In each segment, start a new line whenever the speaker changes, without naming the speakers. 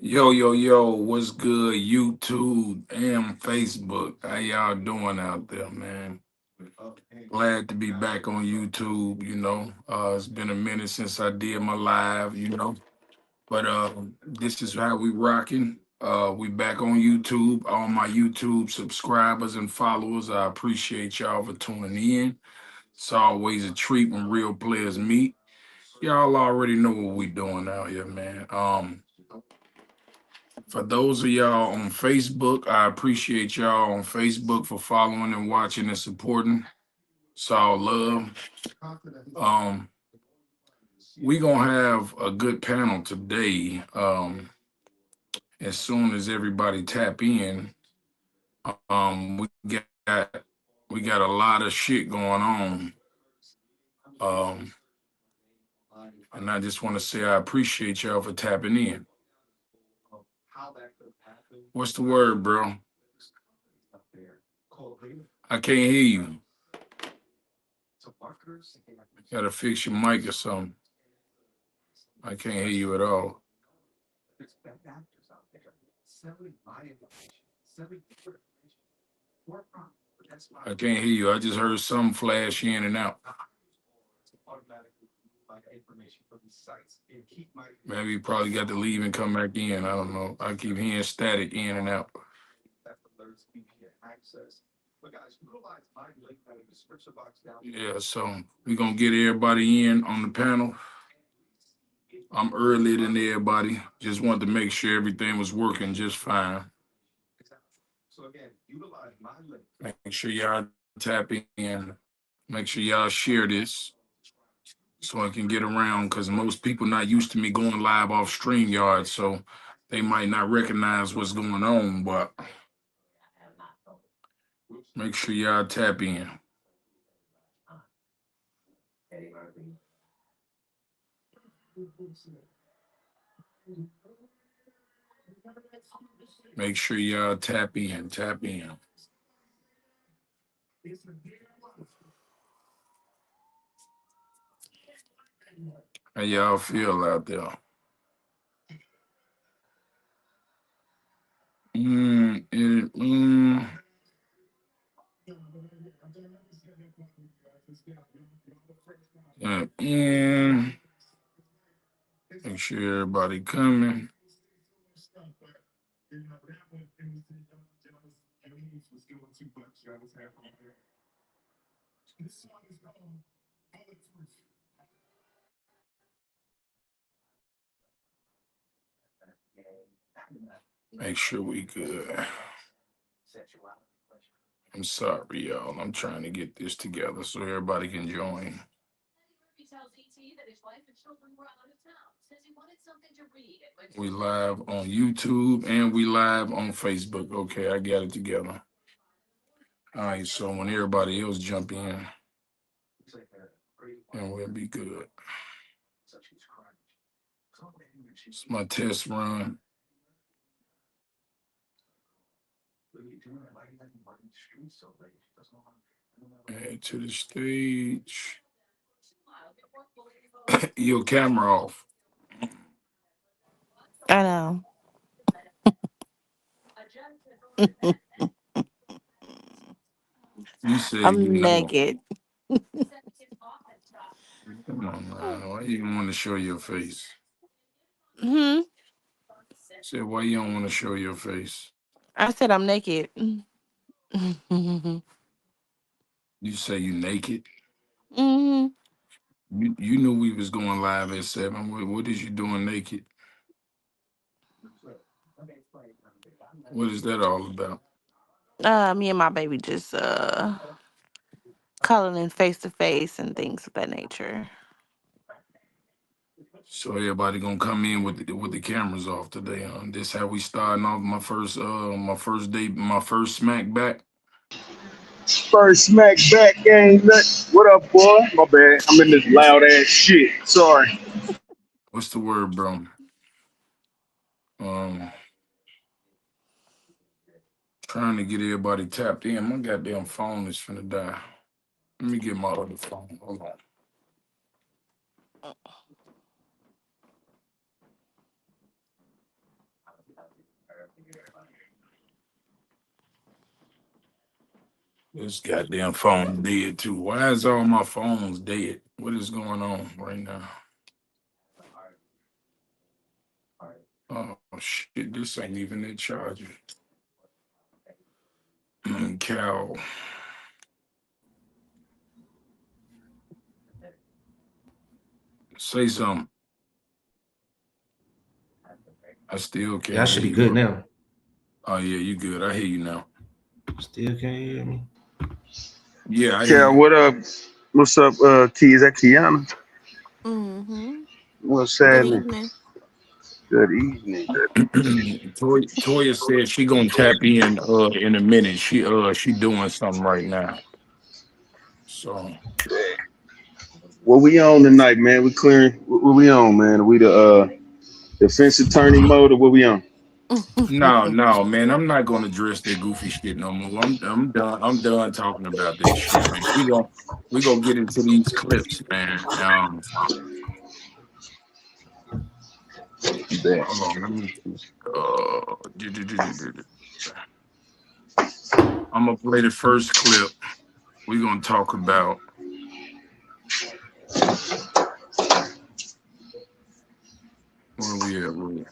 Yo, yo, yo, what's good, YouTube and Facebook? How y'all doing out there, man? Glad to be back on YouTube. It's been a minute since I did my live. But this is how we rocking. We back on YouTube. All my YouTube subscribers and followers, I appreciate y'all for tuning in. It's always a treat when real players meet. Y'all already know what we doing out here, man. For those of y'all on Facebook, I appreciate y'all on Facebook for following and watching and supporting. It's all love. Um, we gonna have a good panel today. As soon as everybody tap in, we got a lot of shit going on. Um, and I just want to say I appreciate y'all for tapping in. What's the word, bro? I can't hear you. Gotta fix your mic or something. I can't hear you at all. I can't hear you. I just heard some flash in and out. Maybe you probably got to leave and come back in. I don't know. I keep hearing static in and out. Yeah, so we're gonna get everybody in on the panel. I'm earlier than everybody. Just wanted to make sure everything was working just fine. Make sure y'all tap in. Make sure y'all share this so I can get around because most people not used to me going live off StreamYard, so they might not recognize what's going on, but make sure y'all tap in. Make sure y'all tap in, tap in. How y'all feel out there? Mm, mm, mm. In. Make sure everybody coming. Make sure we good. I'm sorry, y'all. I'm trying to get this together so everybody can join. We live on YouTube and we live on Facebook. Okay, I got it together. All right, so when everybody else jump in, and we'll be good. It's my test run. Add to the stage. Your camera off.
I know.
You say you
I'm
know.
naked.
Come on, man. Why you don't want to show your face?
Hmm.
Say why you don't want to show your face?
I said I'm naked.
You say you naked.
Hmm.
You knew we was going live at 7. What is you doing naked? What is that all about?
Me and my baby just calling in face to face and things of that nature.
So everybody gonna come in with the cameras off today. This how we starting off my first day, my first smack back.
First smack back game. What up, boy? My bad. I'm in this loud ass shit. Sorry.
What's the word, bro? Um, Trying to get everybody tapped in. My goddamn phone is finna die. Let me get my other phone. Hold on. This goddamn phone dead too. Why is all my phones dead? What is going on right now? Oh shit, this ain't even that charger. Cow. Say something. I still
Yeah, I
can't hear
should be
you,
good
bro.
now.
Oh yeah, you good. I hear you now.
Still can't hear me.
Yeah, I hear
Yeah,
you.
what up? What's up, Key? Is that Kiana?
Mm-hmm.
What's
Good
happening?
evening.
Good evening.
Toya said she gonna tap in a minute. She doing something right now. So
What we on tonight, man? We clearing. What we on, man? We the defense attorney mode, or what we on?
no, no, man, I'm not gonna address that goofy shit no more. I'm done. I'm done talking about that shit, man. We gonna get into these clips, man.
Bet.
Hold on, let me. Do, do, do, do, do, do. I'm gonna play the first clip. We're gonna talk about where we at.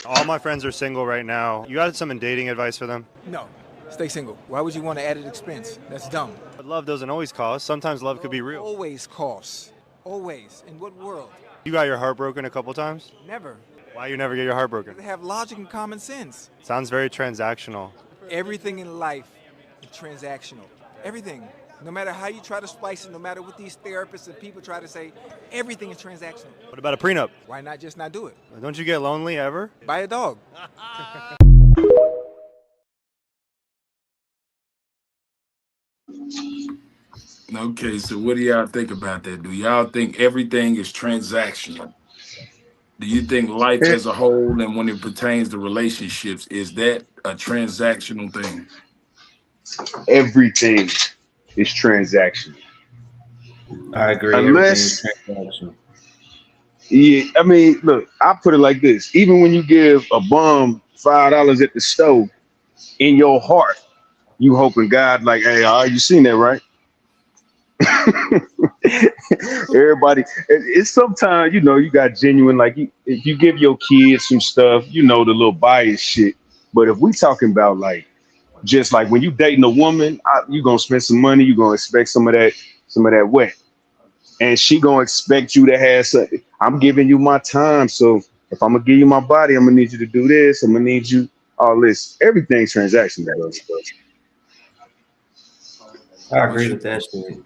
All my friends are single right now. You got some dating advice for them?
No, stay single. Why would you want an added expense? That's dumb.
But love doesn't always cost. Sometimes love could be
Love
real.
always costs. Always. In what world?
You got your heart broken a couple times?
Never.
Why you never get your heart broken?
They have logic and common sense.
Sounds very transactional.
Everything in life is transactional. Everything. No matter how you try to splice it, no matter what these therapists and people try to say, everything is transactional.
What about a prenup?
Why not just not do it?
Don't you get lonely ever?
Buy a dog.
Okay, so what do y'all think about that? Do y'all think everything is transactional? Do you think life
Eh,
as a whole and when it pertains to relationships, is that a transactional thing?
Everything is transaction,
I agree. Everything is
unless
transaction.
yeah. I mean, look, I put it like this: even when you give a bum $5 at the stove, in your heart, you hoping God, like, hey, you seen that, right? Everybody, it's sometimes you got genuine, like if you give your kids some stuff, the little bias shit. But if we talking about like just like when you dating a woman, you gonna spend some money, you gonna expect some of that wet, and she gonna expect you to have something. I'm giving you my time, so if I'm gonna give you my body, I'm gonna need you to do this. I'm gonna need you all this. Everything's transaction, bro.
I
What's
agree
your
with that shit.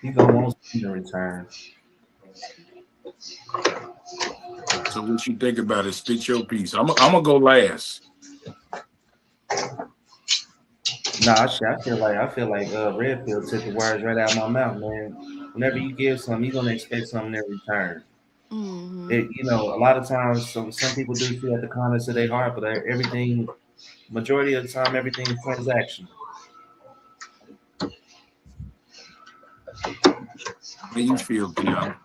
You gonna want something in return.
so what you think about it? Spit your piece. I'm gonna go last.
Nah, shit, I feel like Red Pill took the words right out of my mouth, man. Whenever you give something, you're gonna expect something in return.
Mm-hmm.
A lot of times, some people do shit at the kindness of their heart, but everything, majority of the time, everything's transactional.
How you feel, Kiana?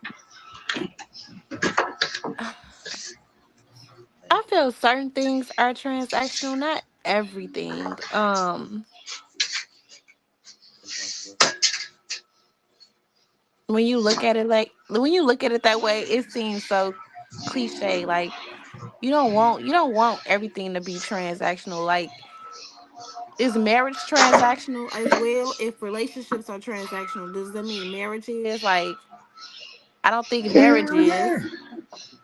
I feel certain things are transactional, not everything. When you look at it that way, it seems so cliche. Like you don't want everything to be transactional. Like, is marriage transactional as well? If relationships are transactional, does that mean marriage is? Like, I don't think marriage
Hell
is.
yeah.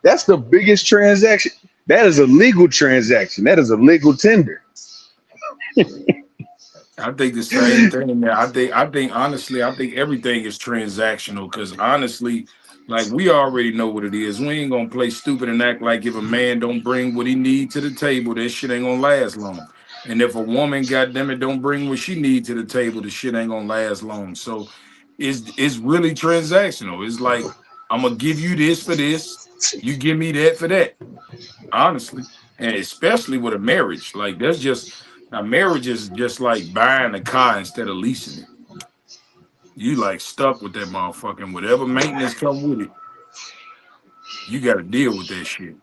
That's the biggest transaction. That is a legal transaction. That is a legal tender.
I think the same thing, man. I think honestly, I think everything is transactional because honestly, like we already know what it is. We ain't gonna play stupid and act like if a man don't bring what he need to the table, that shit ain't gonna last long. And if a woman, goddamn it, don't bring what she need to the table, the shit ain't gonna last long. So it's really transactional. It's like I'm gonna give you this for this, you give me that for that. Honestly, and especially with a marriage, like that's just now marriage is just like buying a car instead of leasing it. You like stuck with that motherfucking whatever maintenance come with it. You got to deal with that shit.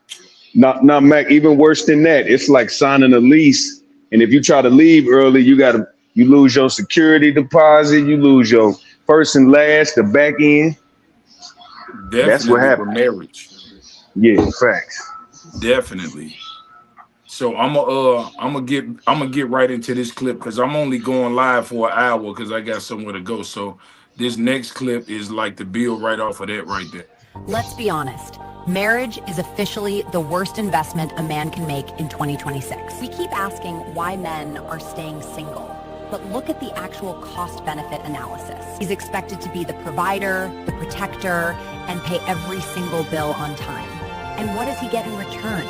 Not Mac. Even worse than that, it's like signing a lease, and if you try to leave early, you lose your security deposit, you lose your first and last, the back end. That's what
Definitely with
happened.
marriage.
Yeah, facts.
Definitely. So I'm gonna get right into this clip because I'm only going live for an hour because I got somewhere to go. So this next clip is like the bill right off of that right there.
Let's be honest. Marriage is officially the worst investment a man can make in 2026. We keep asking why men are staying single. But look at the actual cost-benefit analysis. He's expected to be the provider, the protector, and pay every single bill on time. And what does he get in return?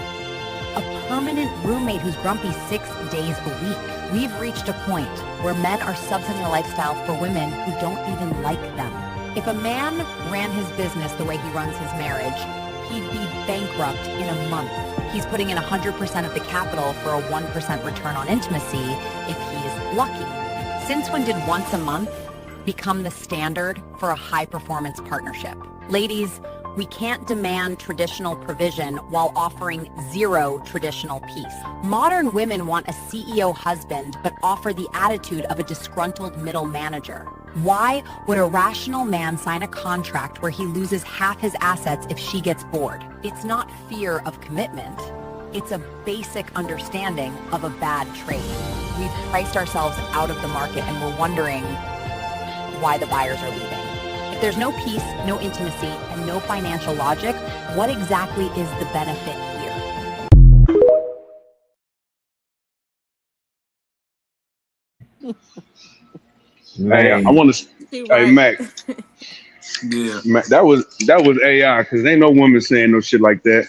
A permanent roommate who's grumpy 6 days a week. We've reached a point where men are subsidizing their lifestyle for women who don't even like them. If a man ran his business the way he runs his marriage, he'd be bankrupt in a month. He's putting in 100% of the capital for a 1% return on intimacy if he's lucky. Since when did once a month become the standard for a high-performance partnership? Ladies, we can't demand traditional provision while offering zero traditional peace. Modern women want a CEO husband but offer the attitude of a disgruntled middle manager. Why would a rational man sign a contract where he loses half his assets if she gets bored? It's not fear of commitment. It's a basic understanding of a bad trade. We've priced ourselves out of the market and we're wondering why the buyers are leaving. If there's no peace, no intimacy, and no financial logic, what exactly is the benefit here?
Hey, I
Man,
want to.
She
Hey,
right.
Mac,
Yeah.
Mac, that was AI because ain't no woman saying no shit like that.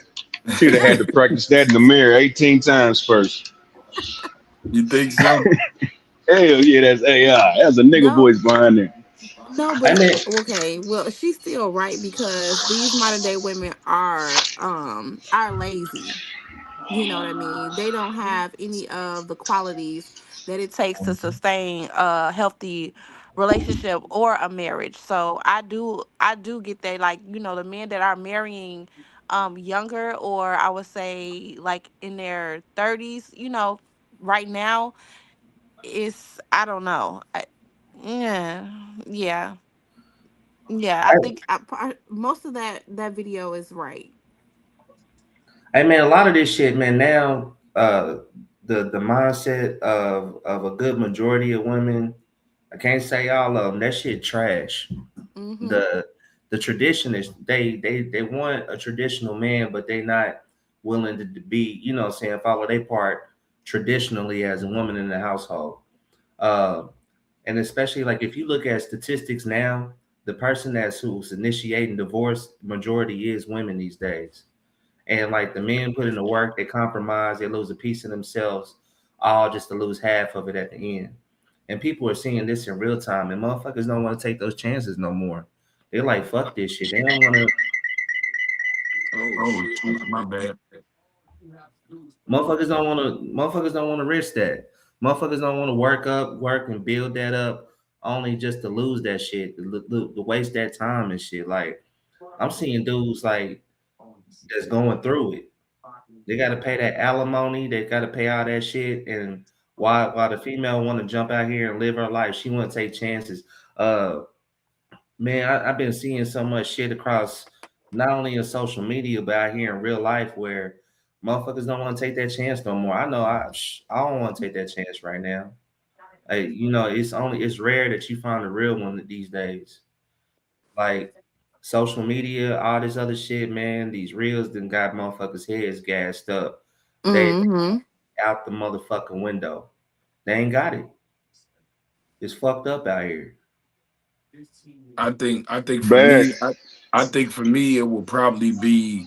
She'd have had to practice that in the mirror 18 times first.
You think so?
Hell yeah, that's AI. That's a nigga
No,
voice behind there.
no,
I
but
mean,
okay. Well, she's still right because these modern day women are lazy. You know what I mean? They don't have any of the qualities that it takes to sustain a healthy relationship or a marriage. So I do get that, like, the men that are marrying younger, or I would say like in their 30s, right now, it's, I don't know. Yeah. Yeah. Yeah, I think most of that video is right.
Hey man, a lot of this shit, man. Now, the mindset of a good majority of women, I can't say all of them. That shit trash.
Mhm.
The the tradition is they want a traditional man, but they not willing to be, what I'm saying, follow their part traditionally as a woman in the household. Uh, and especially like if you look at statistics now, the person who's initiating divorce, majority is women these days. And like the men put in the work, they compromise, they lose a piece of themselves, all just to lose half of it at the end. And people are seeing this in real time, and motherfuckers don't want to take those chances no more. They're like, fuck this shit. They don't want to.
Oh shit, my bad.
Motherfuckers don't want to risk that. Motherfuckers don't want to work and build that up, only just to lose that shit, to waste that time and shit. Like I'm seeing dudes like that's going through it. They got to pay that alimony. They got to pay all that shit. And while the female want to jump out here and live her life, she want to take chances. Uh, man, I've been seeing so much shit across not only in social media but out here in real life where motherfuckers don't want to take that chance no more. I know I don't want to take that chance right now. Hey, it's rare that you find a real one these days. Like social media, all this other shit, man. These reels done got motherfuckers' heads gassed up. They
Mhm.
out the motherfucking window. They ain't got it. It's fucked up out here.
I think for
Bad.
me, I think for me it will probably be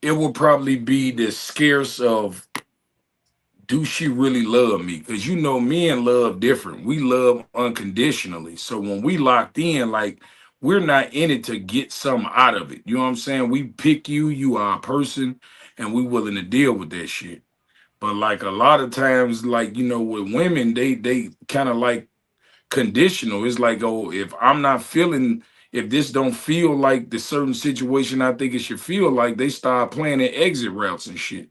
the scarce of, do she really love me? Because men love different. We love unconditionally. So when we locked in, like, we're not in it to get something out of it. You know what I'm saying? We pick you, you are a person, and we willing to deal with that shit. But like a lot of times, like, with women, they kind of like conditional. It's like, oh, if this don't feel like the certain situation I think it should feel like, they start planning exit routes and shit.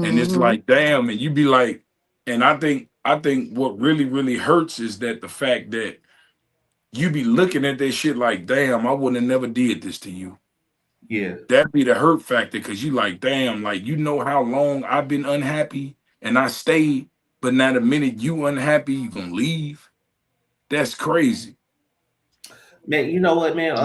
And it's
Mm-hmm.
like, damn, and you be like, and I think what really, really hurts is that the fact that you be looking at that shit like, damn, I wouldn't have never did this to you.
Yeah.
That be the hurt factor, because you like, damn, like, you know how long I've been unhappy and I stayed, but now the minute you unhappy, you gonna leave. That's crazy.
Man, you know what, man?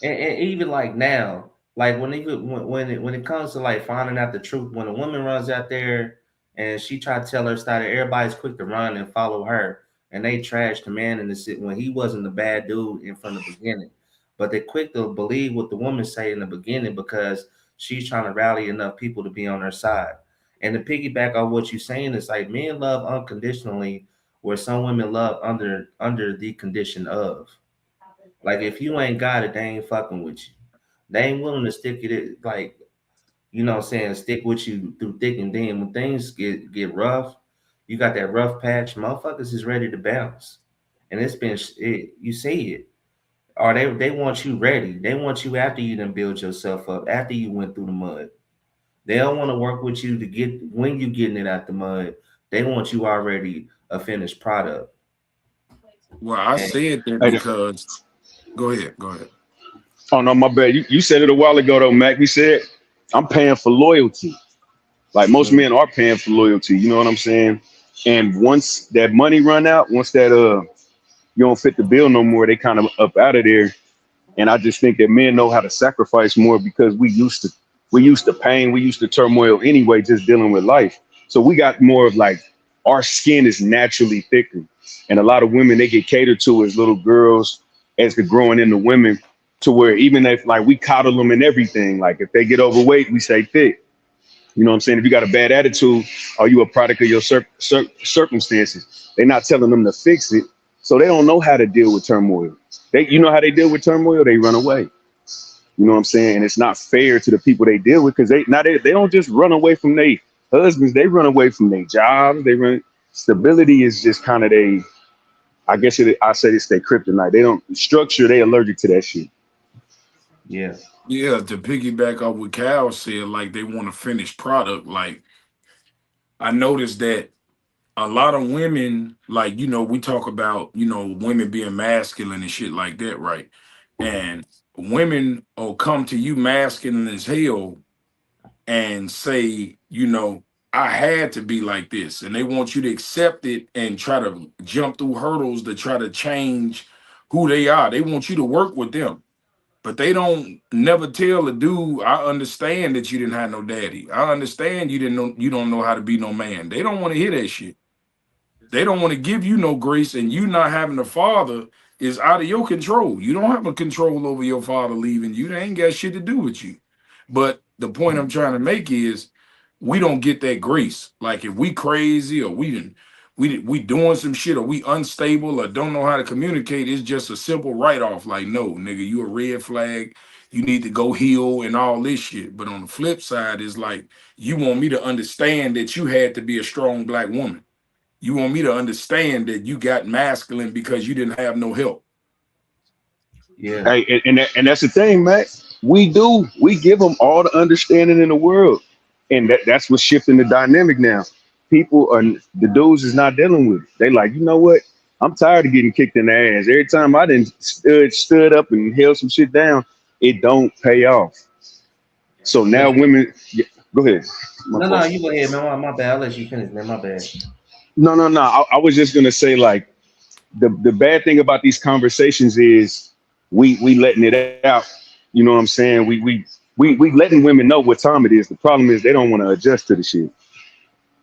And even like now, like when it comes to like finding out the truth, when a woman runs out there and she try to tell her story, everybody's quick to run and follow her, and they trash the man in the city when he wasn't the bad dude in from the beginning, but they quick to believe what the woman say in the beginning because she's trying to rally enough people to be on her side. And to piggyback on what you're saying, is like men love unconditionally, where some women love under the condition of. Like if you ain't got it, they ain't fucking with you. They ain't willing to stick it like you know what I'm saying, stick with you through thick and thin. When things get rough, you got that rough patch, motherfuckers is ready to bounce. And you see it. Or they want you ready. They want you after you done build yourself up, after you went through the mud. They don't want to work with you to get when you getting it out the mud. They want you already a finished product.
Well, I
And
said that
Hey,
because go ahead, go ahead.
oh no, my bad. You said it a while ago though, Mac. You said I'm paying for loyalty. Like most
mm,
men are paying for loyalty. You know what I'm saying? And once that money run out, once that you don't fit the bill no more, they kind of up out of there. And I just think that men know how to sacrifice more because we used to pain, we used to turmoil anyway, just dealing with life. So we got more of like our skin is naturally thicker. And a lot of women they get catered to as little girls as they're growing into women to where even if like we coddle them and everything, like if they get overweight, we say thick. You know what I'm saying? If you got a bad attitude, are you a product of your circumstances? They're not telling them to fix it. So they don't know how to deal with turmoil. You know how they deal with turmoil? They run away. You know what I'm saying? And it's not fair to the people they deal with because they don't just run away from their husbands. They run away from their jobs. They run. Stability is just kind of I guess I say it's their kryptonite. They don't structure. They allergic to that shit.
yeah.
Yeah, to piggyback off what Cal said, like they want a finished product. Like I noticed that a lot of women, like, we talk about, women being masculine and shit like that, right? And women will come to you masculine as hell and say, I had to be like this. And they want you to accept it and try to jump through hurdles to try to change who they are. They want you to work with them. But they don't never tell a dude, I understand that you didn't have no daddy. I understand you don't know how to be no man. They don't want to hear that shit. They don't want to give you no grace, and you not having a father is out of your control. You don't have a control over your father leaving you. They ain't got shit to do with you. But the point I'm trying to make is we don't get that grace. Like if we crazy or we doing some shit or we unstable or don't know how to communicate, it's just a simple write-off. Like, no, nigga, you a red flag. You need to go heal and all this shit. But on the flip side, it's like you want me to understand that you had to be a strong black woman. You want me to understand that you got masculine because you didn't have no help.
Yeah.
Hey, and that's the thing, Matt. We give them all the understanding in the world, and that's what's shifting the dynamic now. People are the dudes is not dealing with it. They like, you know what? I'm tired of getting kicked in the ass. Every time I didn't stood up and held some shit down, it don't pay off. So now
But
women, yeah, go ahead. My
no,
fault.
you go ahead, man. My bad. I'll let you finish, man. My bad.
No, no, no. I was just gonna say like the bad thing about these conversations is we letting it out. You know what I'm saying? We letting women know what time it is. The problem is they don't want to adjust to the shit.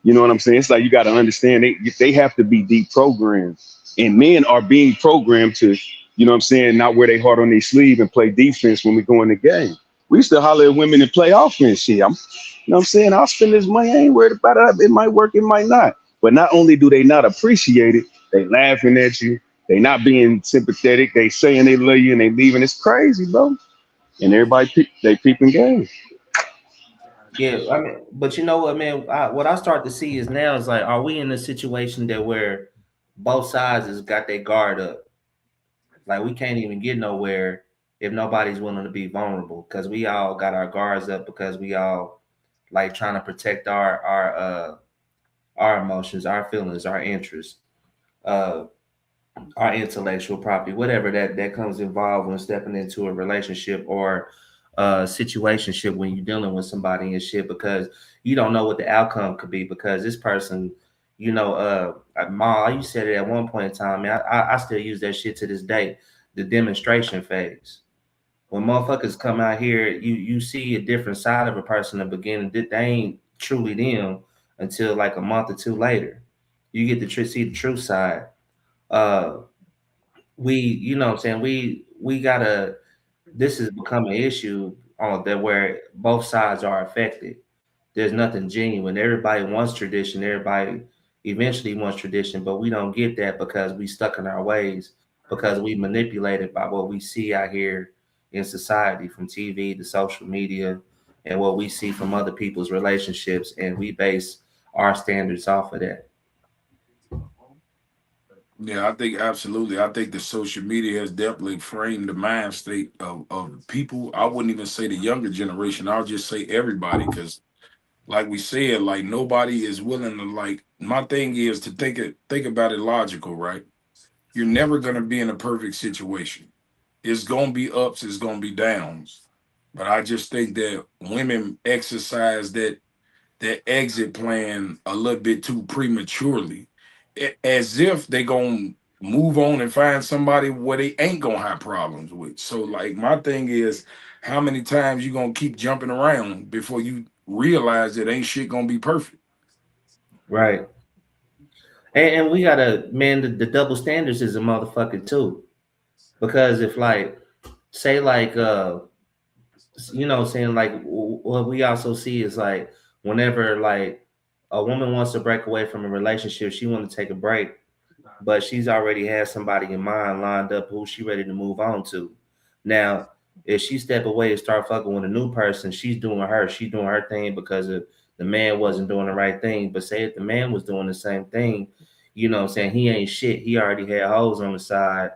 You know what I'm saying? It's like you got to understand they have to be deprogrammed, and men are being programmed to, you know what I'm saying, not wear their heart on their sleeve and play defense when we go in the game. We used to holler at women and play offense. Shit, you know what I'm saying? I'll spend this money. I ain't worried about it. It might work. It might not. But not only do they not appreciate it, they laughing at you. They not being sympathetic. They saying they love you and they leaving. It's crazy, bro. And everybody they peeping game.
Yeah, I mean, but you know what, man? What I start to see is now is like, are we in a situation that where both sides has got their guard up? Like we can't even get nowhere if nobody's willing to be vulnerable because we all got our guards up because we all like trying to protect our emotions, our feelings, our interests, uh, our intellectual property, whatever that comes involved when stepping into a relationship or a situationship when you're dealing with somebody and shit because you don't know what the outcome could be because this person, Ma, you said it at one point in time, man. I still use that shit to this day. The demonstration phase. When motherfuckers come out here, you see a different side of a person in the beginning. They ain't truly them until like a month or two later. You get to see the true side. Uh, you know what I'm saying, we gotta, this has become an issue on that where both sides are affected. There's nothing genuine. Everybody wants tradition. Everybody eventually wants tradition, but we don't get that because we stuck in our ways because we manipulated by what we see out here in society from TV to social media and what we see from other people's relationships, and we base our standards off of that.
Yeah, I think absolutely. I think the social media has definitely framed the mind state of people. I wouldn't even say the younger generation. I'll just say everybody, because like we said, like nobody is willing to like. My thing is to think about it logical, right? You're never gonna be in a perfect situation. It's gonna be ups, it's gonna be downs. But I just think that women exercise that exit plan a little bit too prematurely, as if they gonna move on and find somebody where they ain't gonna have problems with. So like my thing is, how many times you gonna keep jumping around before you realize that ain't shit gonna be perfect?
Right. And we gotta, man, the double standards is a motherfucker too. Because if like, say like saying like what we also see is like whenever like a woman wants to break away from a relationship, she want to take a break, but she's already had somebody in mind lined up who she ready to move on to. Now, if she step away and start fucking with a new person, she's doing her thing because of the man wasn't doing the right thing. But say if the man was doing the same thing, you know what I'm saying, he ain't shit. He already had hoes on the side.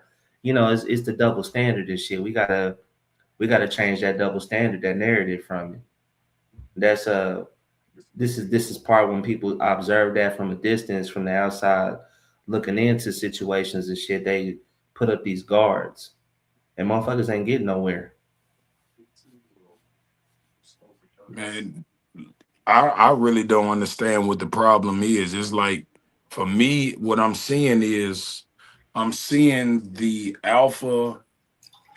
It's the double standard and shit. We gotta change that double standard, that narrative from it. That's this is part when people observe that from a distance, from the outside, looking into situations and shit. They put up these guards, and motherfuckers ain't getting nowhere.
Man, I really don't understand what the problem is. It's like for me, what I'm seeing is I'm seeing the alpha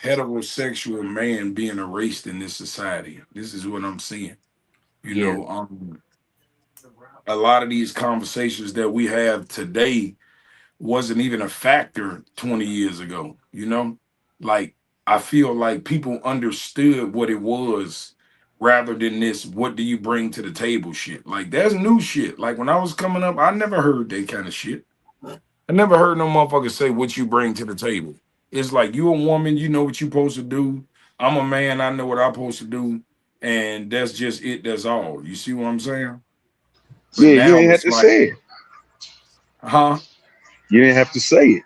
heterosexual man being erased in this society. This is what I'm seeing. You
Yeah,
know, a lot of these conversations that we have today wasn't even a factor 20 years ago, you know? Like, I feel like people understood what it was rather than this, what do you bring to the table shit. Like, there's new shit. Like, when I was coming up, I never heard that kind of shit. I never heard no motherfucker say what you bring to the table. It's like, you a woman, you know what you supposed to do. I'm a man, I know what I'm supposed to do. And that's just it, that's all. You see what I'm saying? But
Yeah, you
now
ain't have
it's
to
like,
say it.
huh?
You didn't have to say it.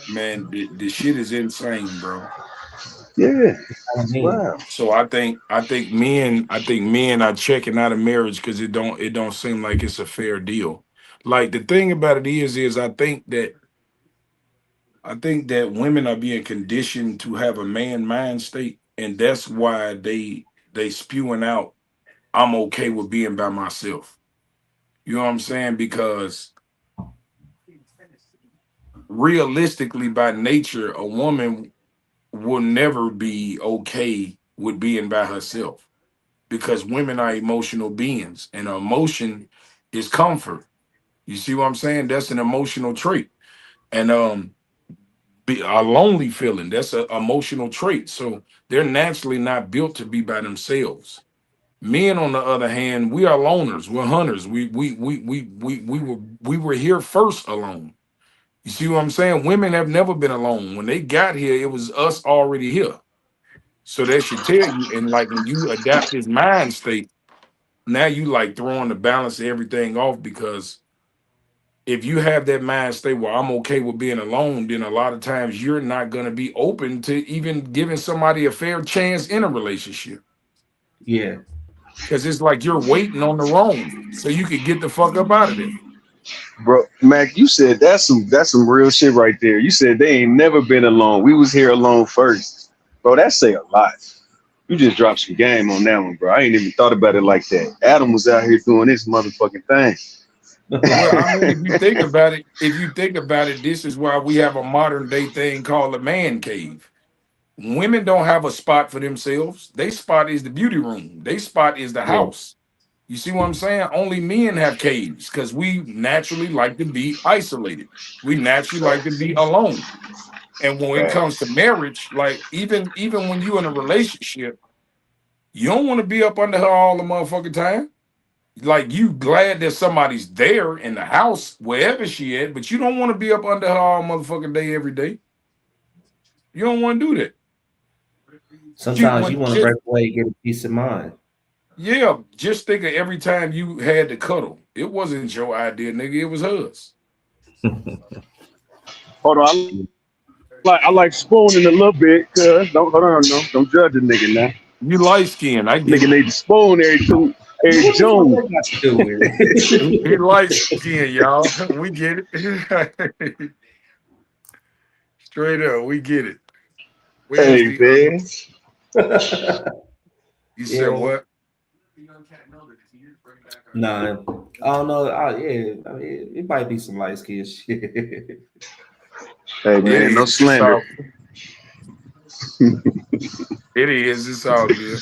Man, the shit is insane, bro.
Yeah.
I mean,
Wow.
So I think men are checking out of marriage because it don't seem like it's a fair deal. Like the thing about it is I think that women are being conditioned to have a man mind state, and that's why they spewing out, I'm okay with being by myself. You know what I'm saying? Because realistically, by nature, a woman will never be okay with being by herself because women are emotional beings and emotion is comfort. You see what I'm saying? That's an emotional trait. And a lonely feeling, that's an emotional trait. So they're naturally not built to be by themselves. Men, on the other hand, we are loners. We're hunters. We were here first alone. You see what I'm saying? Women have never been alone. When they got here, it was us already here. So that should tell you. And like when you adapt this mind state, now you like throwing the balance of everything off because if you have that mind state, well, I'm okay with being alone, then a lot of times you're not going to be open to even giving somebody a fair chance in a relationship.
Yeah.
Because it's like you're waiting on the wrong so you could get the fuck up out of there.
Bro, Mac, you said that's some real shit right there. You said they ain't never been alone. We was here alone first. Bro, that say a lot. You just dropped some game on that one, bro. I ain't even thought about it like that. Adam was out here doing this motherfucking thing.
Well, I mean, if you think about it, this is why we have a modern day thing called a man cave. Women don't have a spot for themselves. They spot is the beauty room. They spot is the
Yeah.
house. You see what I'm saying? Only men have caves because we naturally like to be isolated. We naturally like to be alone. And when it comes to
Facts.
marriage, like even when you in a relationship, you don't want to be up under her all the motherfucking time. Like you glad that somebody's there in the house, wherever she at, but you don't want to be up under her all motherfucking day every day. You don't want to do that.
Sometimes you
When
want to
just
break away, get a peace of mind.
yeah, just think of every time you had to cuddle. It wasn't your idea, nigga. It was hers.
Hold on, I like spooning a little bit, cuz don't hold on, no. Don't judge a nigga now.
You light skinned, I get
Nigga
it.
need to spoon every
What the fuck
June.
that got to do with
He
it?
light skinned, y'all. We get it. Straight up, we get it. Where's
Hey
the
man.
you said
Yeah.
what?
Nah, I don't know. Yeah, I mean, it might be some light skin shit.
Hey
It
man, no
is. It's
slander.
all it is. It's all good.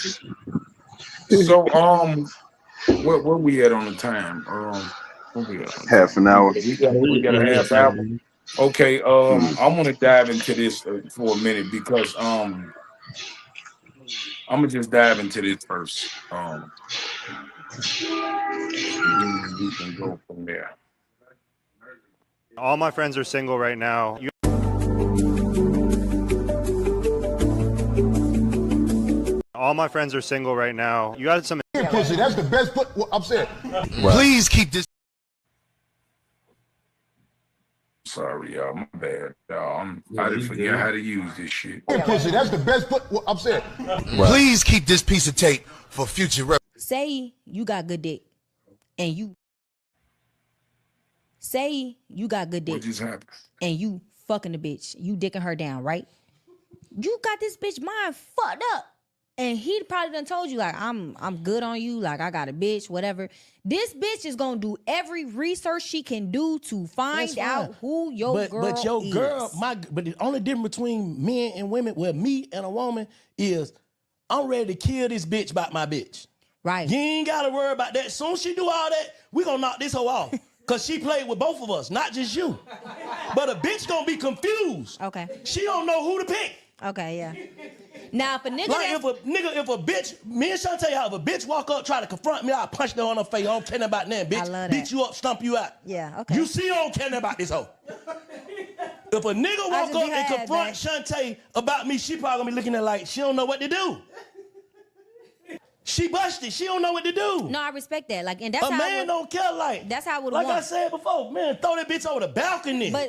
So where we at on the time? Where we at on the
Half
time?
an hour.
We got a
Yeah,
half hour. Okay,
Hmm.
I want to dive into this for a minute because I'm gonna just dive into this first. Then we can go from there.
All my friends are single right now. All my friends are single right now. You got some.
Pussy, that's the best put. Well, I'm saying, please keep this.
Sorry, y'all. My bad, y'all.
Yeah,
I didn't
you
forget
good.
how to use this shit.
Pussy, that's the best put. Well, I'm saying, please keep this piece of tape for future reference.
Say you got good dick and you say you got good
What
dick
just happened?
and you fucking the bitch, you dicking her down, right? You got this bitch mind fucked up. And he probably done told you, like, I'm good on you, like I got a bitch, whatever. This bitch is gonna do every research she can do to find out who your girl
but your
is.
girl, but the only difference between men and women, well, me and a woman, is I'm ready to kill this bitch about my bitch.
Right.
You ain't gotta worry about that. Soon as she do all that, we gonna knock this hoe off. Cause she played with both of us, not just you. But a bitch gonna be confused.
Okay.
She don't know who to pick.
Okay, yeah. Now if a nigga
Like if a bitch, me and Shantae, how if a bitch walk up, try to confront me, I punch her on her face. I don't care about nothing, bitch.
I love
Beat
that.
you up, stomp you out.
Yeah, okay.
You see, I don't care about this hoe. If a nigga walk
just
up
be
and
had,
confront Shantae about me, she probably gonna be looking at like she don't know what to do. She busted. She don't know what to do.
No, I respect that. Like, and that's
A
how
man don't care. Like
that's how I would
like
want.
I said before, man, throw that bitch over the balcony.
But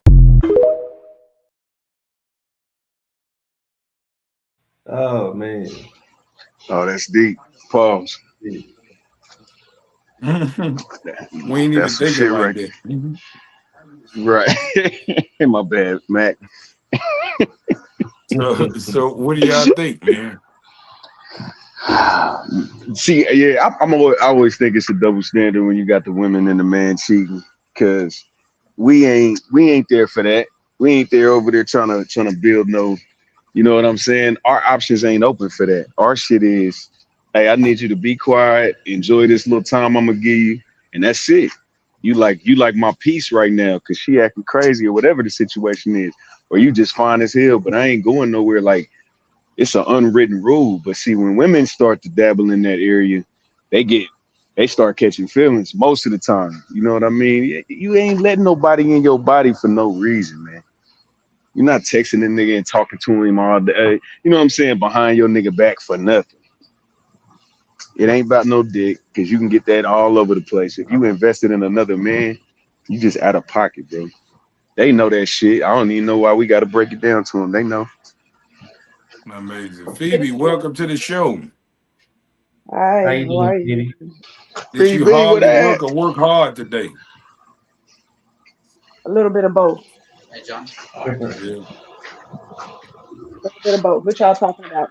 Oh man.
Oh, that's deep. Pause.
We ain't even
That's some
thinking
shit
like
right
that.
Right. My bad, Mac.
So what do y'all think, man?
See, yeah, I always think it's a double standard when you got the women and the man cheating, because we ain't there for that. We ain't there over there trying to build no. You know what I'm saying? Our options ain't open for that. Our shit is, hey, I need you to be quiet, enjoy this little time I'm gonna give you, and that's it. You like my peace right now because she acting crazy or whatever the situation is, or you just fine as hell, but I ain't going nowhere. Like it's an unwritten rule. But see, when women start to dabble in that area, they start catching feelings most of the time. You know what I mean? You ain't letting nobody in your body for no reason, man. You're not texting the nigga and talking to him all day. You know what I'm saying? Behind your nigga back for nothing. It ain't about no dick because you can get that all over the place. If you invested in another man, You just out of pocket, bro. They know that shit. I don't even know why we got to break it down to them. They know.
Amazing. Phoebe, welcome to the show.
How
Hi,
you
how
doing,
are you?
baby?
Did you
PB, what
hardly
that?
work or work hard today?
A little bit of both.
Yeah.
A little bit of both. What y'all talking about?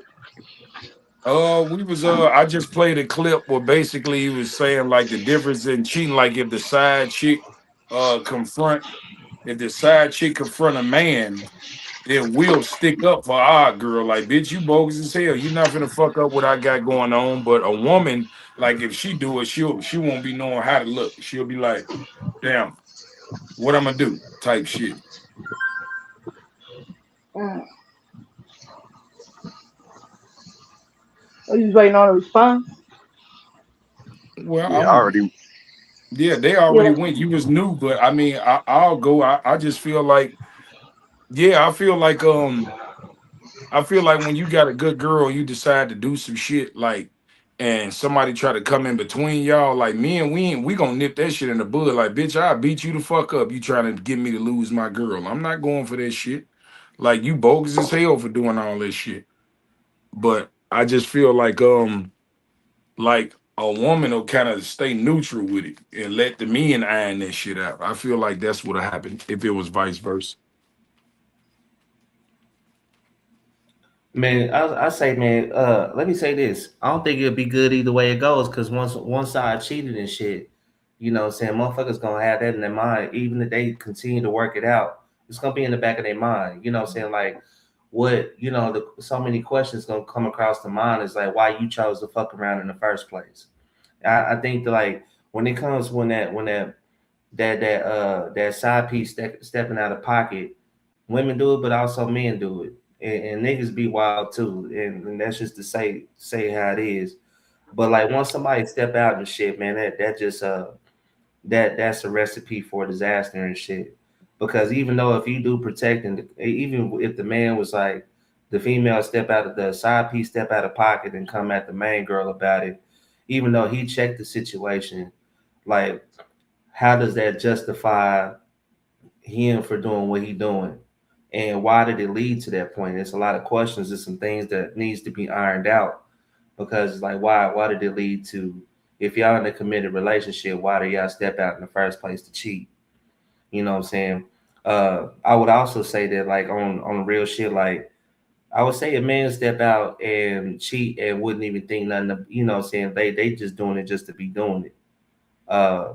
We was I just played a clip where basically he was saying like the difference in cheating, like if the side chick confront if the side chick confront a man, then we'll stick up for our girl. Like, bitch, you bogus as hell. You not finna fuck up what I got going on. But a woman, like if she do it, she won't be knowing how to look. She'll be like, damn, what I'm gonna do? Type shit.
Mm. Are you just waiting on a response?
Well,
Yeah, I already.
yeah, they
Yeah.
already went. You was new, but I mean, I'll go. I just feel like, yeah, I feel like when you got a good girl, you decide to do some shit like, and somebody try to come in between y'all, like me and we gonna nip that shit in the bud. Like, bitch, I beat you the fuck up. You trying to get me to lose my girl? I'm not going for that shit. Like, you bogus as hell for doing all this shit. But I just feel like a woman will kind of stay neutral with it and let the men iron that shit out. I feel like that's what happened if it was vice versa.
Man, I say, man, let me say this. I don't think it'll be good either way it goes, because once one side cheated and shit, you know what I'm saying, motherfuckers gonna have that in their mind, even if they continue to work it out, it's gonna be in the back of their mind. You know what I'm saying? Like, what, you know, so many questions gonna come across the mind is like, why you chose to fuck around in the first place. I think that, like, when it comes when that side piece stepping out of pocket, women do it, but also men do it, and niggas be wild too, and that's just to say how it is. But like once somebody step out and shit, man, that just that's a recipe for disaster and shit. Because even though if you do protect, and even if the man was like the female step out of the side piece, step out of pocket and come at the main girl about it, even though he checked the situation, like how does that justify him for doing what he doing? And why did it lead to that point? There's a lot of questions. There's some things that needs to be ironed out, because like why did it lead to, if y'all in a committed relationship, why did y'all step out in the first place to cheat? You know what I'm saying? I would also say that, like, on real shit, like I would say a man step out and cheat and wouldn't even think nothing of, you know what I'm saying, they just doing it just to be doing it. Uh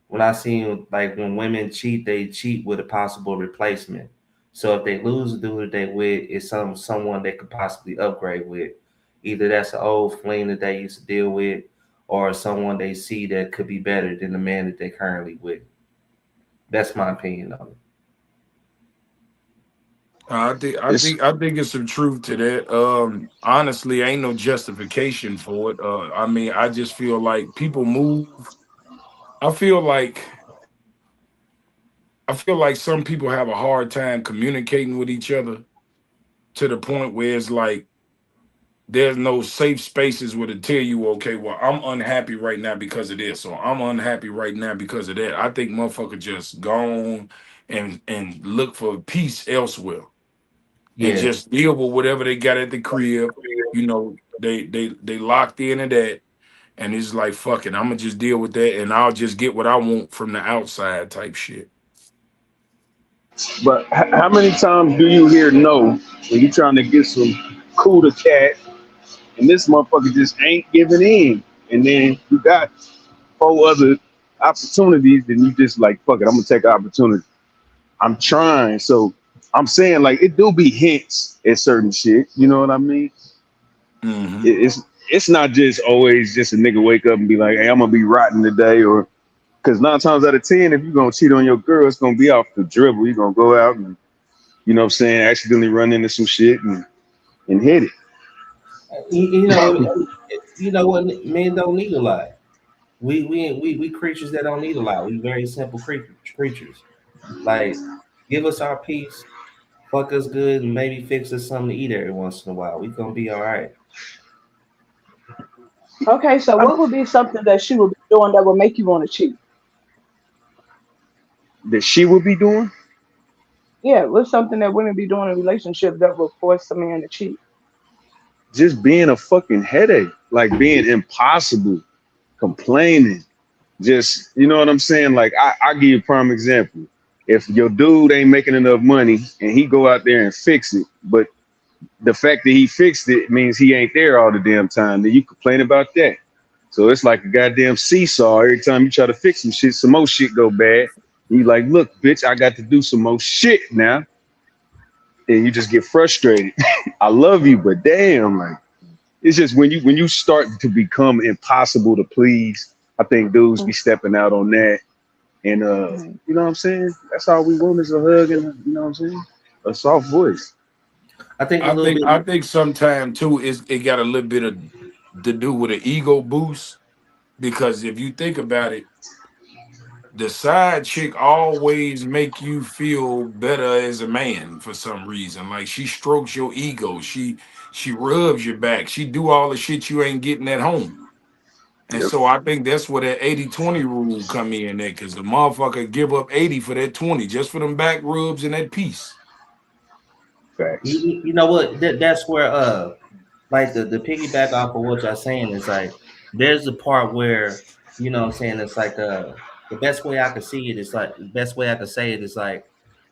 when I seen, like, when women cheat, they cheat with a possible replacement. So if they lose the dude that they with, it's someone they could possibly upgrade with. Either that's an old fling that they used to deal with, or someone they see that could be better than the man that they currently with. That's my opinion on it.
It's
I think it's some truth to that. Honestly, ain't no justification for it. I mean, I just feel like people move. I feel like I feel like some people have a hard time communicating with each other to the point where it's like there's no safe spaces where to tell you, okay, well, I'm unhappy right now because of this, or I'm unhappy right now because of that. I think motherfucker just gone and look for peace elsewhere and
Yeah.
just deal with whatever they got at the crib. You know, they locked into that, and it's like, fuck it, I'm gonna just deal with that, and I'll just get what I want from the outside type shit.
but how many times do you hear no when you trying to get some cooler cat and this motherfucker just ain't giving in, and then you got four other opportunities, and you just like, fuck it, I'm gonna take an opportunity. I'm trying. So I'm saying, like, it do be hints at certain shit. You know what I mean?
Hmm.
It's not just always just a nigga wake up and be like, hey, I'm gonna be rotten today, or because 9 times out of 10, if you're gonna cheat on your girl, it's gonna be off the dribble. You're gonna go out and, you know what I'm saying, accidentally run into some shit and hit it.
You know, you know what? Men don't need a lot. We creatures that don't need a lot. We very simple creatures. Like, give us our peace, fuck us good, and maybe fix us something to eat every once in a while. We gonna be all right.
Okay, so what would be something that she would be doing that would make you want to cheat?
that she would be doing?
Yeah, what's something that women be doing in relationships that will force a man to cheat?
Just being a fucking headache, like being impossible, complaining. Just, you know what I'm saying? Like I give you a prime example. If your dude ain't making enough money and he go out there and fix it, but the fact that he fixed it means he ain't there all the damn time, then you complain about that. So it's like a goddamn seesaw. Every time you try to fix some shit, some more shit go bad. You like, look, bitch, I got to do some more shit now. And you just get frustrated. I love you, but damn, like it's just when you start to become impossible to please, I think dudes be stepping out on that. And
Mhm.
you know what I'm saying? That's all we want is a hug and you know what I'm saying? A soft voice.
I think a
I
little
think
bit.
I think sometimes too it got a little bit of to do with an ego boost because if you think about it, the side chick always make you feel better as a man for some reason. Like she strokes your ego, she rubs your back, she do all the shit you ain't getting at home. And
Yep.
so I think that's where that 80-20 rule come in there because the motherfucker give up 80 for that 20 just for them back rubs and that piece.
Facts.
You know what? That's where like the piggyback off of what y'all saying is like there's a part where you know what I'm saying it's like the best way I could see it is like the best way I could say it is like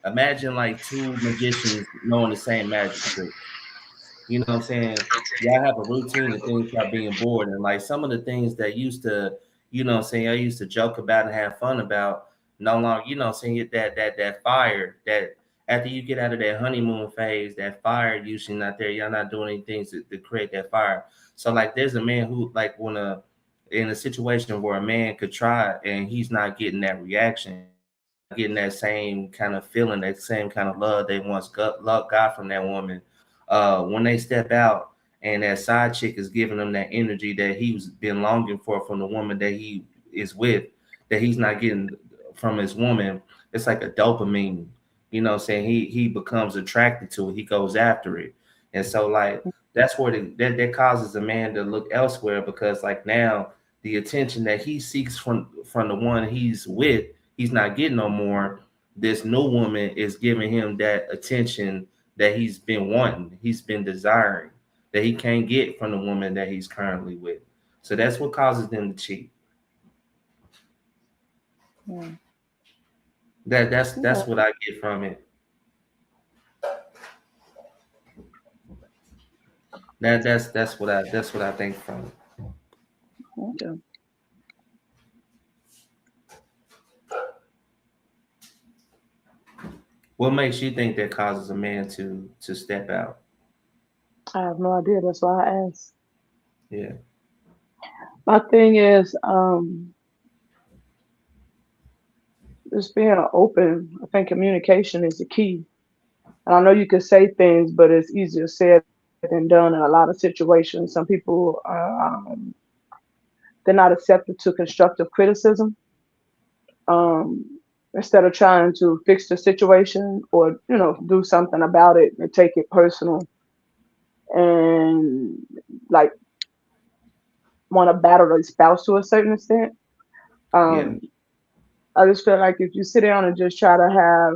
imagine like two magicians knowing the same magic trick. You know what I'm saying? Y'all have a routine of things about being bored. And like some of the things that used to, you know what I'm saying, I used to joke about and have fun about, no longer, you know what I'm saying, that fire, that after you get out of that honeymoon phase, that fire usually not there. Y'all not doing anything to create that fire. So like there's a man who like wanna in a situation where a man could try and he's not getting that reaction, he's not getting that same kind of feeling, that same kind of love they once got from that woman when they step out and that side chick is giving them that energy that he's been longing for from the woman that he is with, that he's not getting from his woman, it's like a dopamine. You know what I'm saying? He becomes attracted to it. He goes after it. And so like that's where that causes a man to look elsewhere because like now the attention that he seeks from the one he's with, he's not getting no more. This new woman is giving him that attention that he's been wanting, he's been desiring, that he can't get from the woman that he's currently with. So that's what causes them to cheat.
Yeah.
That's
Okay.
what I get from it. That's what I think from it.
Okay.
What makes you think that causes a man to step out?
I have no idea. That's why I asked.
Yeah.
My thing is, just being open. I think communication is the key. And I know you can say things, but it's easier said than done in a lot of situations. Some people they're not receptive to constructive criticism. Um, Instead of trying to fix the situation or do something about it, they take it personal and like want to battle their spouse to a certain extent.
Yeah.
Um, I just feel like if you sit down and just try to have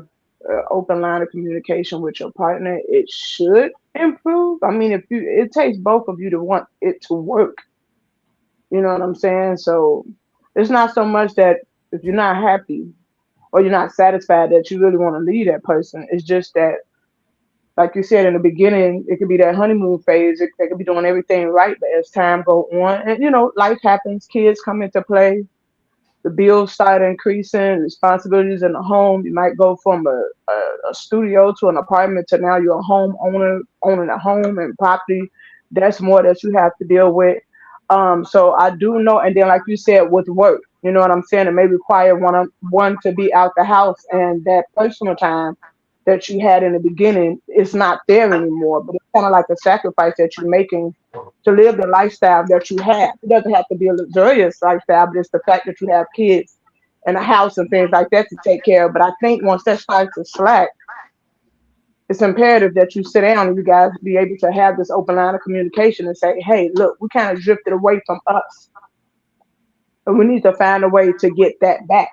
an open line of communication with your partner, it should improve. I mean, it takes both of you to want it to work. You know what I'm saying? So it's not so much that if you're not happy or you're not satisfied that you really want to leave that person. It's just that, like you said in the beginning, it could be that honeymoon phase. They could be doing everything right, but as time go on, and life happens, kids come into play, the bills start increasing, responsibilities in the home. You might go from a studio to an apartment to now you're a homeowner owning a home and property. That's more that you have to deal with. So I do know, and then like you said, with work, you know what I'm saying, it may require one to be out the house, and that personal time that you had in the beginning is not there anymore. But it's kind of like a sacrifice that you're making to live the lifestyle that you have. It doesn't have to be a luxurious lifestyle, but it's the fact that you have kids and a house and things like that to take care of. But I think once that starts to slack, it's imperative that you sit down and you guys be able to have this open line of communication and say, hey, look, we kind of drifted away from us. And we need to find a way to get that back.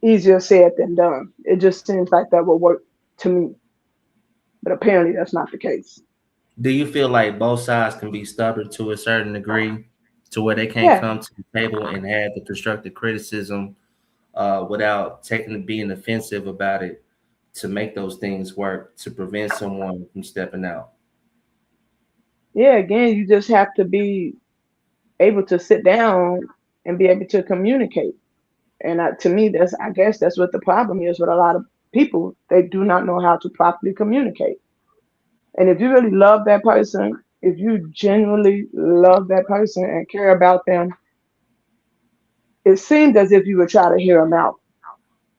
easier said than done. It just seems like that would work to me, but apparently that's not the case.
Do you feel like both sides can be stubborn to a certain degree, to where they can't
Yeah,
come to the table and have the constructive criticism without taking being offensive about it to make those things work to prevent someone from stepping out?
yeah. Again, you just have to be able to sit down and be able to communicate. And to me, that's I guess that's what the problem is with a lot of people. They do not know how to properly communicate. And if you really love that person, if you genuinely love that person and care about them, it seems as if you would try to hear them out.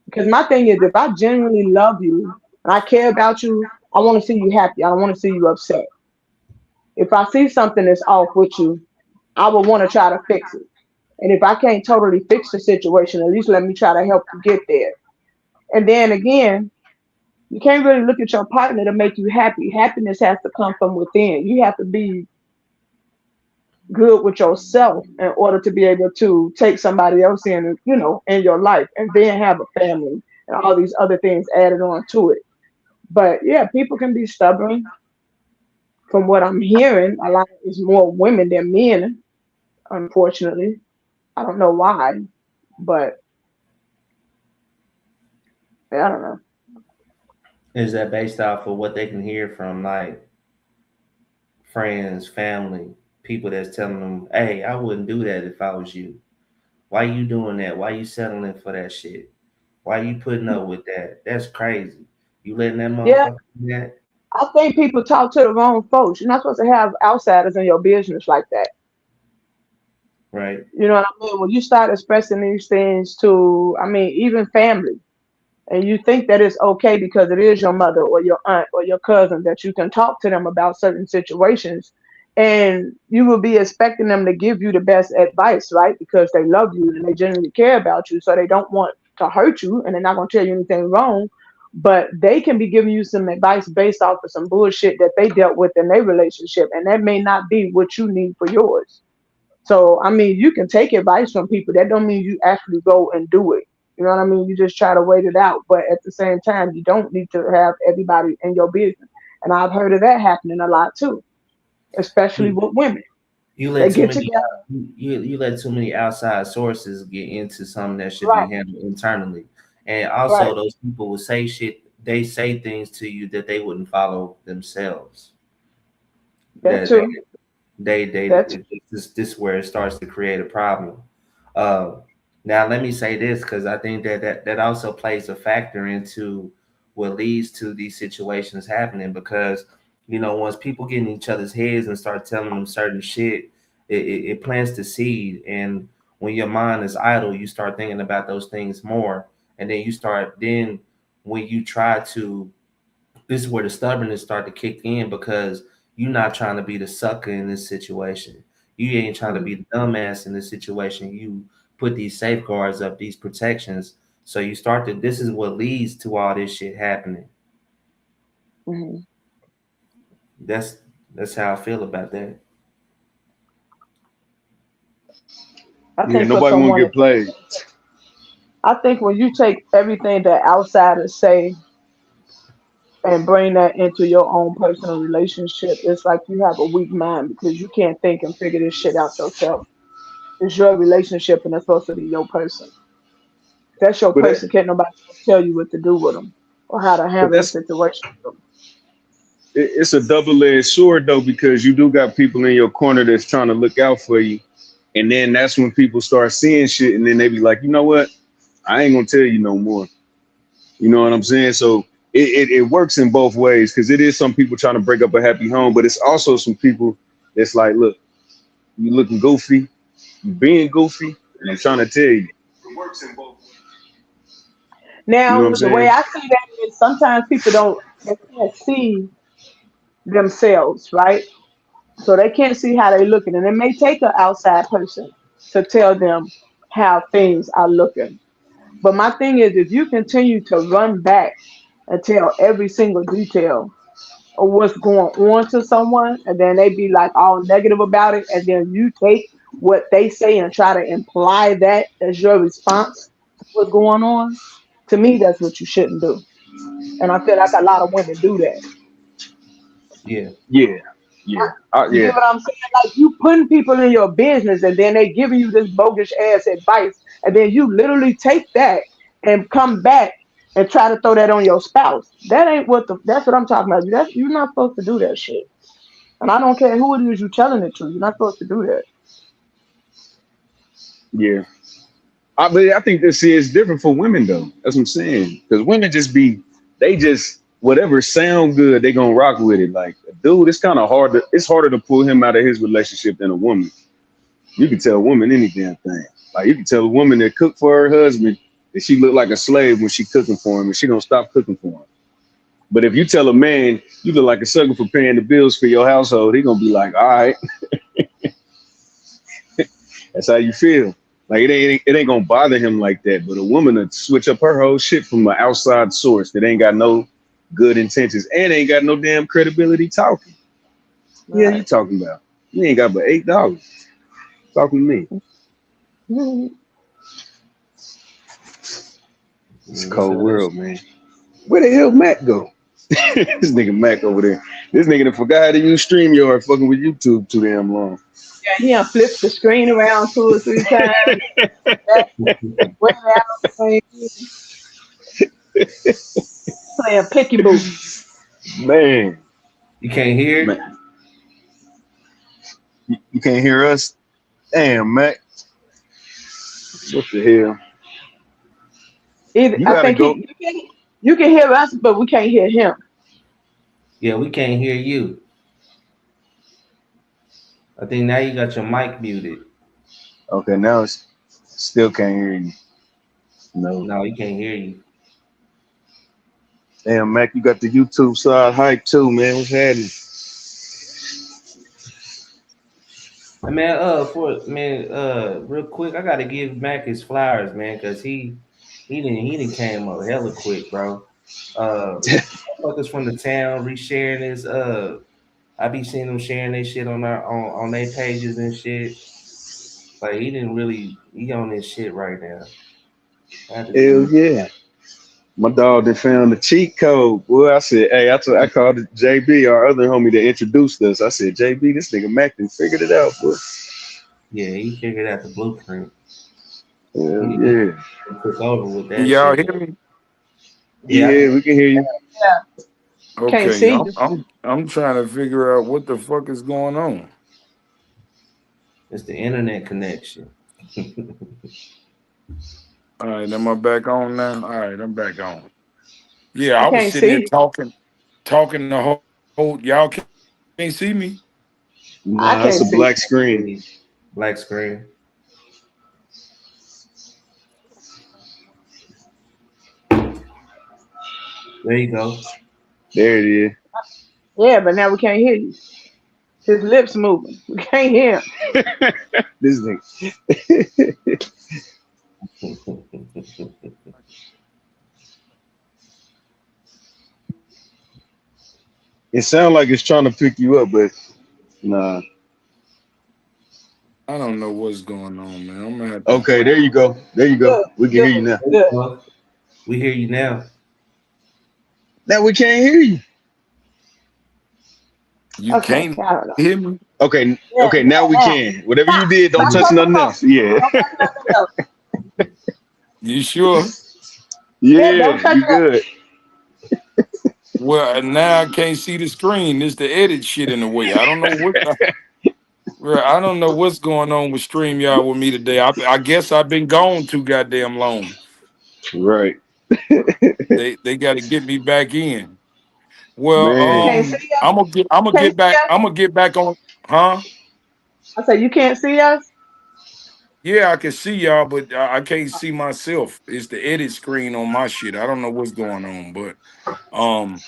Because my thing is, if I genuinely love you and I care about you, I want to see you happy. I don't want to see you upset. If I see something that's off with you, I would want to try to fix it. And if I can't totally fix the situation, at least let me try to help you get there. And then again, you can't really look at your partner to make you happy. Happiness has to come from within. You have to be good with yourself in order to be able to take somebody else in, in your life and then have a family and all these other things added on to it. But yeah, people can be stubborn. From what I'm hearing, a lot is more women than men, unfortunately. I don't know why, but I don't know.
Is that based off of what they can hear from like friends, family, people that's telling them, "Hey, I wouldn't do that if I was you. Why you doing that? Why you settling for that shit? Why you putting up with that? That's crazy. You letting that
Yeah,
motherfucker do that?"
I think people talk to the wrong folks. You're not supposed to have outsiders in your business like that.
Right.
You know what I mean? When you start expressing these things to, I mean, even family, and you think that it's okay because it is your mother or your aunt or your cousin that you can talk to them about certain situations, and you will be expecting them to give you the best advice, right? Because they love you and they genuinely care about you, so they don't want to hurt you and they're not going to tell you anything wrong. But they can be giving you some advice based off of some bullshit that they dealt with in their relationship, and that may not be what you need for yours. So I mean, you can take advice from people. That don't mean you actually go and do it. You know what I mean? You just try to wait it out. But at the same time, you don't need to have everybody in your business. And I've heard of that happening a lot too, especially
You,
with women.
you
They
let too
get
many
together.
you let too many outside sources get into something that should be
Right,
handled internally. And
right.
also those people will say shit, they say things to you that they wouldn't follow themselves.
That
That
too. That too.
this is where it starts to create a problem. Uh, Now let me say this because I think that also plays a factor into what leads to these situations happening because once people get in each other's heads and start telling them certain shit, it plants the seed, and when your mind is idle, you start thinking about those things more, and then when you try to, this is where the stubbornness start to kick in because you're not trying to be the sucker in this situation. You ain't trying to be the dumbass in this situation. You put these safeguards up, these protections. So you start to, this is what leads to all this shit happening.
Mm-hmm.
That's that's how I feel about that.
I
Yeah,
think for
nobody want to
someone,
get played.
I think when you take everything that outsiders say and bring that into your own personal relationship, it's like you have a weak mind because you can't think and figure this shit out yourself. It's your relationship and it's supposed to be your person. That's your
But that,
person. Can't nobody tell you what to do with them or how to
but
handle the
that's
situation.
it's a double-edged sword though because you do got people in your corner that's trying to look out for you, and then that's when people start seeing shit, and then they be like, you know what? I ain't gonna tell you no more. You know what I'm saying? So it works in both ways because it is some people trying to break up a happy home, but it's also some people that's like, look, you looking goofy, you being goofy, and I'm trying to tell you. It works in both ways. You know what
Now,
I'm
the way
saying?
I see that is sometimes people they can't see themselves, right? So they can't see how they looking, and it may take an outside person to tell them how things are looking. But my thing is, if you continue to run back and tell every single detail of what's going on to someone, and then they be like all negative about it, and then you take what they say and try to imply that as your response, what's going on, to me, that's what you shouldn't do. And I feel like a lot of women do that.
Yeah.
Yeah, yeah,
You
yeah.
get what I'm saying? Like you putting people in your business and then they giving you this bogus ass advice, and then you literally take that and come back and try to throw that on your spouse. That ain't what the. That's what I'm talking about. You're not supposed to do that shit. And I don't care who it is you telling it to. You're not supposed to do that.
Yeah. But I think this is different for women though. That's what I'm saying. Because women just be, they just whatever sound good, they gonna rock with it. Like, dude, it's kind of hard to, it's harder to pull him out of his relationship than a woman. You can tell a woman any damn thing. Like you can tell a woman that cook for her husband that she look like a slave when she cooking for him, and she gonna stop cooking for him. But if you tell a man you look like a sucker for paying the bills for your household, he gonna be like, all right, that's how you feel. Like it ain't gonna bother him like that. But a woman to switch up her whole shit from an outside source that ain't got no good intentions and ain't got no damn credibility talking. Yeah, you
Right.
talking about? You ain't got but $8 talking to me.
Mhm.
It's a
That's
cold
how that
world, man. Where the hell Mac go? This nigga Mac over there. This nigga done forgot how to use StreamYard fucking with YouTube too damn long.
Yeah, he done flipped the screen around 2 or 3 times. That way out playing picky boo.
Man,
you can't hear it?
man. You can't hear us? Damn, Mac. What the hell?
Either,
You
I
gotta
think
go.
you can hear us, but we can't hear him.
Yeah, we can't hear you. I think now you got your mic muted.
Okay, now it's still can't hear you. No.
No, he can't hear you.
Damn, Mac, you got the YouTube side hype too, man. What's happening?
Man, real quick, I gotta give Mac his flowers, man, cause he didn't came up hella quick, bro. Motherfuckers from the town resharing his I be seeing them sharing their shit on their pages and shit. Like he on this shit right now. I had to give
Hell
him
yeah. My dog that found the cheat code. Boy, I said, hey, I called it JB, our other homie that introduced us. I said, JB, this nigga Mac done figured it out, boy.
yeah, he figured out the blueprint.
Hell
He
yeah.
took over with
Can
that
y'all
shit.
hear me?
Yeah, I can.
Yeah, we can hear you.
Yeah, can't
Okay,
see
I'm
you.
I'm I'm trying to figure out what the fuck is going on.
It's the internet connection.
All right, am I back on now? All right, I'm back on. Yeah,
I
I was
can't
sitting
see
there
you.
talking the whole y'all can't see me.
I
Nah, it's
can't
a
see
black screen.
Black screen. There you go.
There it is.
you. Yeah, but now we can't hear you. His lips moving. We can't hear him.
This nigga. It sounds like it's trying to pick you up, but nah.
I don't know what's going on, man. I'm gonna have to.
Okay, there you go. There you go.
Good,
We can hear
good,
you now.
good.
We hear you now.
Now we can't hear you.
You
Okay,
can't
I don't know.
hear me.
Okay,
Yeah,
okay, now
yeah,
we
now.
can. Whatever you
Stop.
did, don't
Stop
touch
touching the
nothing
phone.
else. Yeah.
Don't touch nothing else.
You sure?
Yeah, don't
Yeah,
touch
you
nothing.
good.
Well, now I can't see the screen. It's the edit shit in the way. I don't know what. Well, I don't know what's going on with StreamYard with me today. I guess I've been gone too goddamn long.
Right.
They got to get me back in. Well,
You
Man.
can't see us.
I'm
You
gonna
can't
get
see
back.
us.
I'm gonna get back on. Huh?
I said you can't see us.
Yeah, I can see y'all, but I can't see myself. It's the edit screen on my shit. I don't know what's going on, but um,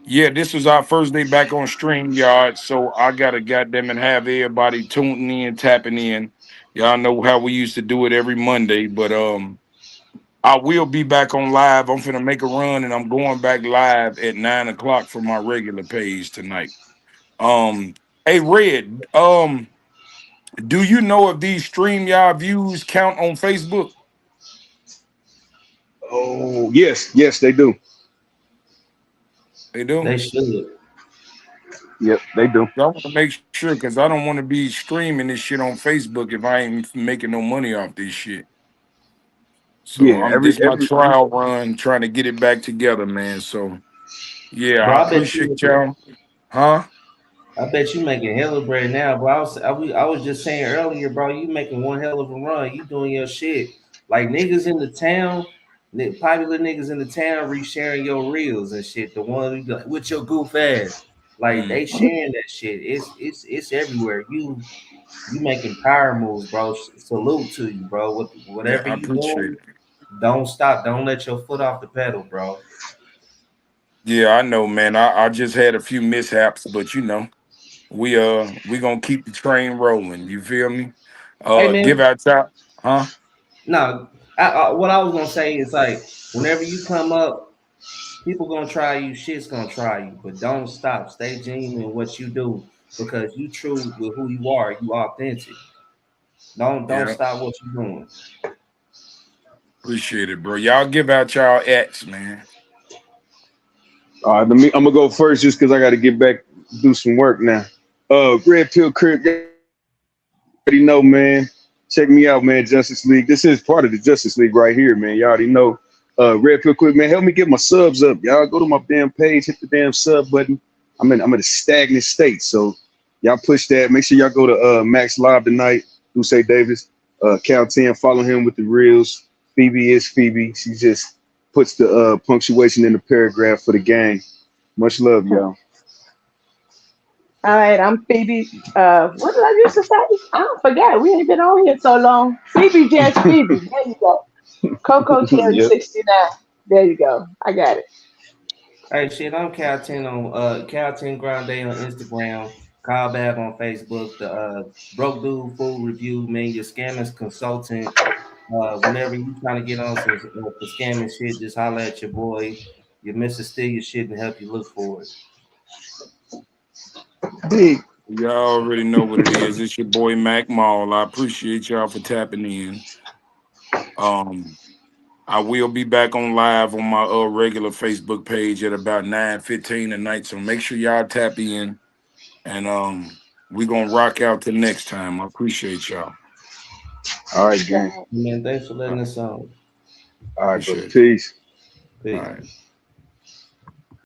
yeah, this was our first day back on StreamYard, so I gotta goddamn and have everybody tuning in, tapping in. Y'all know how we used to do it every Monday, but I will be back on live. I'm finna make a run, and I'm going back live at 9 o'clock for my regular page tonight. Um, hey, Red, do you know if these StreamYard views count on Facebook?
Oh yes, they do.
They do.
They should.
Yep, they do.
I want to make sure because I don't want to be streaming this shit on Facebook if I ain't making no money off this shit. So
Yeah,
I'm
every
this my
every
trial run trying to get it back together, man. So yeah,
Bro,
I appreciate y'all. Huh?
I bet you making hella bread now, bro. I was just saying earlier, bro. You making one hell of a run. You doing your shit. Like niggas in the town, popular niggas in the town, resharing your reels and shit. The one you got with your goof ass, like they
Mm.
sharing that shit. It's everywhere. You making power moves, bro. Salute to you, bro.
Yeah,
Whatever
I
you
appreciate
doing,
it.
don't stop. Don't let your foot off the pedal, bro.
Yeah, I know, man. I just had a few mishaps, but you know, we gonna keep the train rolling. You feel me?
Hey
Give
man,
out time, huh?
no. What I was gonna say is like whenever you come up. People gonna try you, shit's gonna try you, but don't stop. Stay genuine in what you do because you true with who you are. You authentic. Don't
Yeah,
stop what you're doing.
appreciate it, bro. Y'all give out y'all X, man.
All right, I'm gonna go first just because I got to get back do some work now. Red Pill Crib, you already know, man. Check me out, man. Justice League. This is part of the Justice League right here, man. You already know. Red Pill Crib, man. Help me get my subs up, y'all. Go to my damn page, hit the damn sub button. I'm in a stagnant state, so y'all push that. Make sure y'all go to Max Live tonight. Say Davis, Cal 10. Follow him with the reels. Phoebe is Phoebe. She just puts the punctuation in the paragraph for the gang. Much love, y'all.
All right, I'm Phoebe. What did I used to say? I forgot. We ain't been on here so long. Phoebe just Phoebe. There you go. Coco Cherry
Yep.
69. There you go. I got it.
Hey, shit, I'm Cal10 on Cal10 Grande on Instagram. Kyle Bab on Facebook. The Broke Dude Full Review, man. Your scammers consultant. Whenever you trying to get on some scamming shit, just holler at your boy. Your Mr. Steal your shit and help you look for it.
Big.
Y'all already know what it is. It's your boy MacMaal. I appreciate y'all for tapping in. Um, I will be back on live on my regular Facebook page at about 9:15 tonight. So make sure y'all tap in and we gonna rock out till next time. I appreciate y'all.
All right, gang.
Man, thanks for
All
letting
right,
us on.
All right, brother.
appreciate it.
Peace.
All
Peace.
right.